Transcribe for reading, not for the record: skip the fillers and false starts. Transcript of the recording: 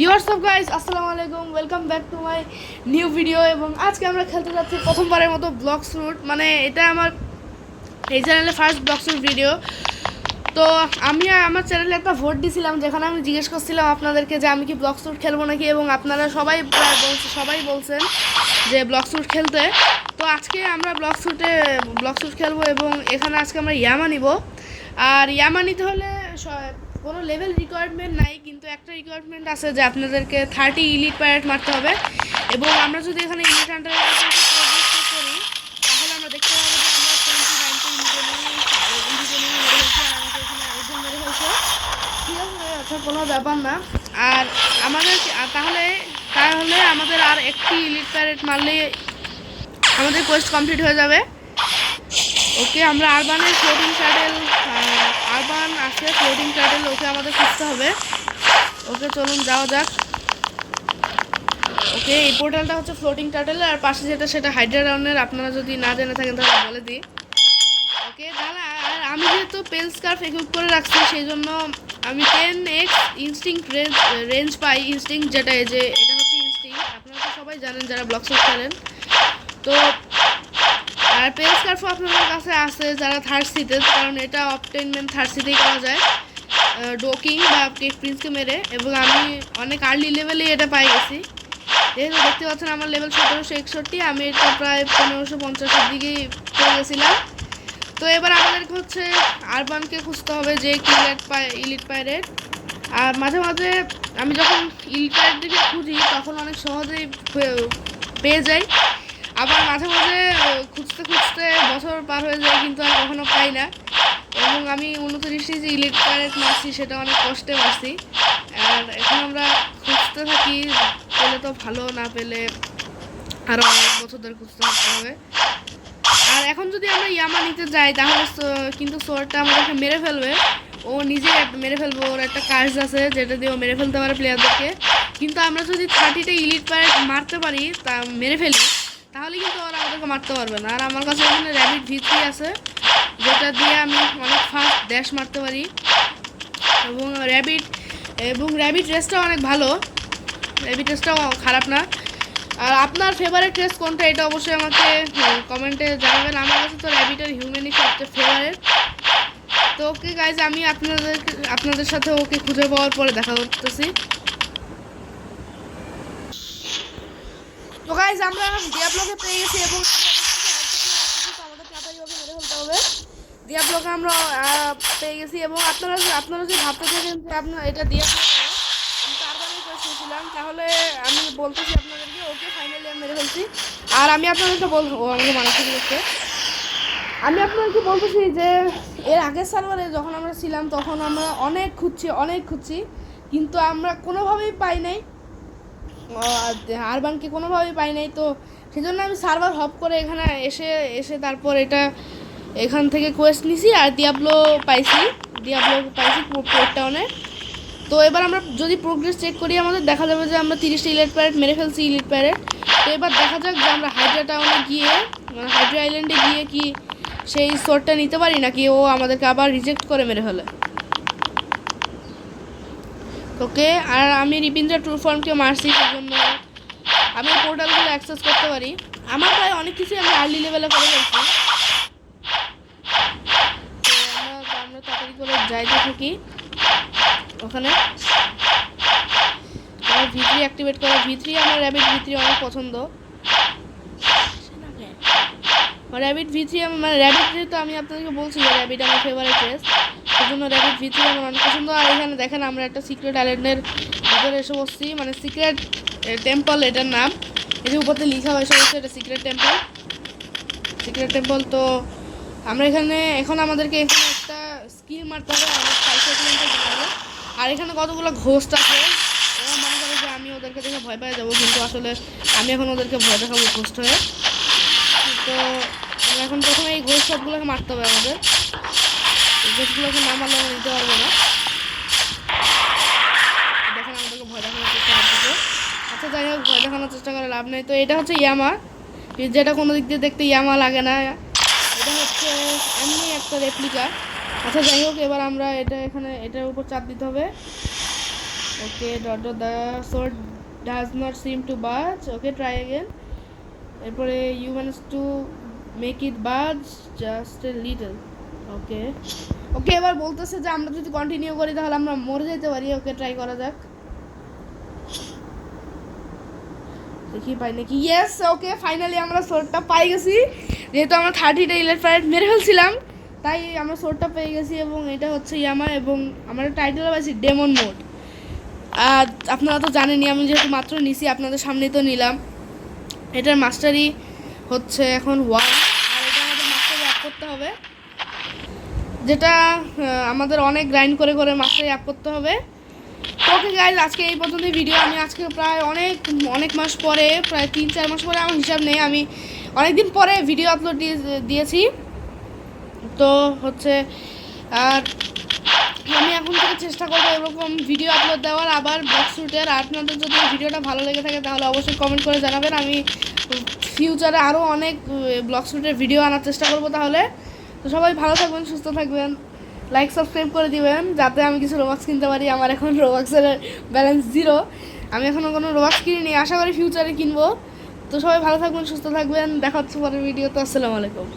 WhatsApp guys, আসসালামু আলাইকুম, welcome back to my new video. এবং আজকে আমরা খেলতে যাচ্ছি প্রথমবারের মতো ব্লক শুট, মানে এটা আমার এই চ্যানেলে ফার্স্ট ব্লক শুট ভিডিও। তো আমি আমার চ্যানেলে একটা ভোট দিয়েছিলাম, যেখানে আমি জিজ্ঞেস করছিলাম আপনাদেরকে যে আমি কি ব্লক শুট খেলবো নাকি, এবং আপনারা সবাই বলছেন যে ব্লক শুট খেলতে। তো আজকে আমরা ব্লক শুট খেলবো, এবং এখানে আজকে আমরা ইয়ামা নিব। আর ইয়ামা নিতে হলে কোনো লেভেল রিকোয়ারমেন্ট নাই, কিন্তু একটা রিকোয়ারমেন্ট আছে যে আপনাদেরকে 30 ইলিট প্যারেট মারতে হবে। এবং আমরা যদি এখানে ইলিট হান্টারের কাছে করি, তাহলে আমরা দেখতে পাবো যে আমরা 29 মেরে ফেলছে। ঠিক আছে, আচ্ছা, কোনো ব্যাপার না। আর আমাদের তাহলে আমাদের আর একটি ইলিট প্যারেট মারলে আমাদের কোয়েস্ট কমপ্লিট হয়ে যাবে। ওকে, আমরা আরবানের ফ্লোটিং প্যাডেল আছে, ফ্লোটিং প্যাডেল ওকে আমাদের খুঁজতে হবে। ওকে, চলুন যাওয়া যাক। ওকে, এই পোর্টালটা হচ্ছে ফ্লোটিং প্যাডেল, আর পাশে যেটা সেটা হাইড্রা রাউন্ডের। আপনারা যদি না জেনে থাকেন তাহলে বলে দিই। ওকে, তাহলে আর আমি যেহেতু পেল স্কার্ফ ইকুইপ করে রাখছি, সেই জন্য আমি 10x ইনস্টিংক্ট রেঞ্জ পাই। ইনস্টিংক্ট যেটা এটা হচ্ছে ইনস্টিংক্ট, আপনারা তো সবাই জানেন যারা ব্লক শট খেলেন। তো আর পেল স্কার্ফও আপনাদের কাছে আছে যারা থার্ড সিতে, কারণ এটা অবটেইনমেন্ট থার্ড সিতেই করা যায়, ডোকিং বা কেক প্রিন্সকে মেরে। এবং আমি অনেক আর্লি লেভেলেই এটা পাই গেছি। যেহেতু দেখতে পাচ্ছেন আমার লেভেল 1761, আমি এটা প্রায় 1550-এর দিকেই পেয়ে গেছিলাম। তো এবার আমাদেরকে হচ্ছে আরবানকে খুঁজতে হবে যে ইলিট পাইরেট। আর মাঝে মাঝে আমি যখন ইলিট পাইরেট দিকে খুঁজি তখন অনেক সহজেই পেয়ে যাই, আবার মাঝে মাঝে খুঁজতে বছর পার হয়ে যায় কিন্তু আর কখনো পাই না। এবং আমি 29টি যে ইলিট প্যারেট মারছি সেটা অনেক কষ্টে মারছি। আর এখন আমরা খুঁজতে থাকি, পেলে তো ভালো, না পেলে আরও অনেক বছর ধরে খুঁজতে থাকতে হবে। আর এখন যদি আমরা ইয়ামা নিতে যাই তাহলে কিন্তু সোয়ারটা আমাদেরকে মেরে ফেলবে, ও নিজে মেরে ফেলবে। ওর একটা কার্স আছে যেটা দিয়ে ও মেরে ফেলতে পারে প্লেয়ারদেরকে। কিন্তু আমরা যদি 30টা ইলিট প্যারেট মারতে পারি, তা মেরে ফেলি, তাহলে কিন্তু ওরা আমাদেরকে মারতে পারবে না। আর আমার কাছে এখানে র্যাবিট ভিত্তি আছে, যেটা দিয়ে আমি অনেক ফাস্ট ড্যাশ মারতে পারি। এবং র্যাবিট রেসটাও অনেক ভালো, র্যাবিট রেসটাও খারাপ না। আর আপনার ফেভারিট রেস কোনটা, এটা অবশ্যই আমাকে কমেন্টে জানাবেন। আমার কাছে তো র্যাবিট আর হিউম্যানই সবচেয়ে ফেভারিট। তো ওকে গাইজ, আমি আপনাদের সাথে ওকে খুঁজে পাওয়ার পরে দেখা করতেছি। তো গাইজ, আমরা ডিয়াব্লোকে পেয়ে গেছি, এবং আমাদের তাড়াতাড়ি ওকে মেরে ফেলতে হবে। ডিয়াব্লোকে আমরা পেয়ে গেছি। এবং আপনারা যদি ভাবতে থাকেন যে আপনার এটা ডিয়াব্লো, আমি তো আরবারই করেছিলাম, তাহলে আমি বলতেছি আপনাদেরকে, ওকে ফাইনালি আমি মেরে ফেলছি। আর আমি আপনাদেরকে আমাকে মানসিক করতে আমি আপনাদেরকে বলতেছি যে এর আগের সার্ভারে যখন আমরা ছিলাম তখন আমরা অনেক খুঁজছি, কিন্তু আমরা কোনোভাবেই পাই নাই, আরবানকে কোনোভাবেই পাই নাই। তো সেজন্য আমি সার্ভার হপ করে এখানে এসে তারপর এখান থেকে কোয়েস্ট নিছি, আর ডিয়াব্লো পাইছি পোর্টটাউনে। তো এবার আমরা যদি প্রোগ্রেস চেক করি, আমাদের দেখা যাবে যে আমরা 30টা ইলিট প্যারেট মেরে ফেলছি, ইলিট প্যারেট। তো এবার দেখা যাক যে আমরা হাইড্রা টাউনে গিয়ে, মানে হাইড্রা আইল্যান্ডে গিয়ে কি সেই সোর্টটা নিতে পারি, নাকি ও আমাদেরকে আবার রিজেক্ট করে মেরে ফেলে। ওকে, আর আমি রিপিন্দ্রা ট্রু ফর্মকে মারছি, সেজন্য আমি পোর্টালগুলো অ্যাক্সেস করতে পারি। আমার প্রায় অনেক কিছুই আমি আর্লি লেভেলে করে ফেলছি। তো আমরা তাড়াতাড়ি করে যাইতে থাকি ওখানে। আমার ভিত্রি অ্যাক্টিভেট করা, আমার র্যাবিট ভিত্রি অনেক পছন্দ। র্যাবিট ভিত্রি মানে র্যাবিট যেহেতু আমি আপনাদেরকে বলছি যে র্যাবিট আমার ফেভারিট রেস, সেজন্য র্যাবিট ভিত্রি আমার অনেক পছন্দ। আর এখানে দেখেন আমরা একটা সিক্রেট আইল্যান্ডের ভিতরে এসে বসছি, মানে সিক্রেট টেম্পল এটার নাম, এই উপরে লেখা হয়েছে বসছে এটা সিক্রেট টেম্পল। তো আমরা এখন আমাদেরকে এখানে একটা স্কিল মারতে হবে, অনেক 5 সেকেন্ডের জন্য। আর এখানে কতগুলো ঘোস্ট আছে, ওরা মনে করে যে আমি ওদেরকে দেখে ভয় পেয়ে যাবো, কিন্তু আসলে আমি এখন ওদেরকে ভয় দেখাবো ঘোস্ট হয়ে। তো এখন প্রথমে এই ঘোস্ট সবগুলোকে মারতে হবে আমাদের, এই ঘোস্টগুলোকে না মারলে আমরা নিতে পারবো না। দেখেন আমাদেরকে ভয় দেখানোর চেষ্টা করতেছে। আচ্ছা, যাই হোক, ভয় দেখানোর চেষ্টা করে লাভ নেই। তো এটা হচ্ছে ইয়ামা, যেটা কোনো দিক দিয়ে দেখতে ইয়ামা লাগে না, এটা হচ্ছে এমনি একটা রেপ্লিকা। আচ্ছা, যাই হোক, এবার আমরা এটার উপর চাপ দিতে হবে। Okay dot dot the sword does not seem to buzz, okay try again. এরপরে you manage to make it buzz just a little, ওকে ওকে। এবার বলতেছে যে আমরা যদি কন্টিনিউ করি তাহলে আমরা মরে যেতে পারি। ওকে ট্রাই করা যাক, দেখি পাই নাকি। ইয়েস, ওকে ফাইনালি আমরা সোর্ডটা পাই গেছি। যেহেতু আমরা 30টা ইলেকট্রাইট মেরে ফেলছিলাম তাই আমরা সোর্ডটা পেয়ে গেছি। এবং এটা হচ্ছে ইয়ামা, এবং আমরা টাইটেল পাইছি ডেমন মোড। আর আপনারা তো জানেনই, আমি যেহেতু মাত্র নিছি আপনাদের সামনেই তো নিলাম। এটার মাস্টারি হচ্ছে এখন 1, আর এটা আমাদের মাস্টারি অ্যাপ করতে হবে, যেটা আমাদের অনেক গ্রাইন্ড করে করে মাস্টারি অ্যাপ করতে হবে। ওকে গাইজ, আজকে এই পর্যন্তই ভিডিও। আমি আজকে প্রায় অনেক মাস পরে, প্রায় 3-4 মাস পরে, আমার হিসাব নেই, আমি অনেক দিন পরে ভিডিও আপলোড দিয়েছি। তো হচ্ছে আর আমি এখন থেকে চেষ্টা করবো এরকম ভিডিও আপলোড দেওয়ার, আবার ব্লগ শ্যুটের। আপনাদের যদি ভিডিওটা ভালো লেগে থাকে তাহলে অবশ্যই কমেন্ট করে জানাবেন। আমি ফিউচারে আরও অনেক ব্লগ শ্যুটের ভিডিও আনার চেষ্টা করবো। তাহলে তো সবাই ভালো থাকবেন, সুস্থ থাকবেন, লাইক সাবস্ক্রাইব করে দিবেন যাতে আমি কিছু রোবাক্স কিনতে পারি। আমার এখন রোবাক্সের ব্যালেন্স 0, আমি এখনও কোনো রোবাক্স কিনিনি, আশা করি ফিউচারে কিনবো। তো সবাই ভালো থাকবেন, সুস্থ থাকবেন, দেখা হচ্ছে পরের ভিডিওতে। আসসালামু আলাইকুম।